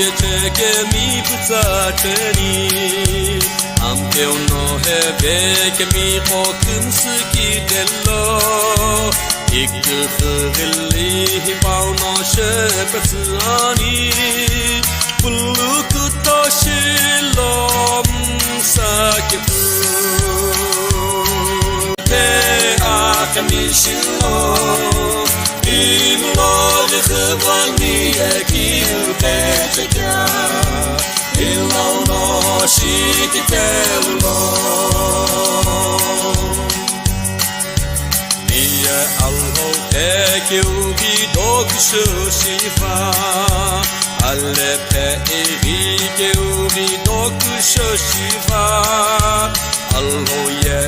Che mi puzzateni Amche un nohe che mi pokum ski dello Ik khili pauno shepsani Puluk toshilom sakipu Te akamishilo Imlo khvani ekipetja Illo no shikitello Nia alho tekyugi dokushifa Alle pe erike ugi dokushifa Alho ye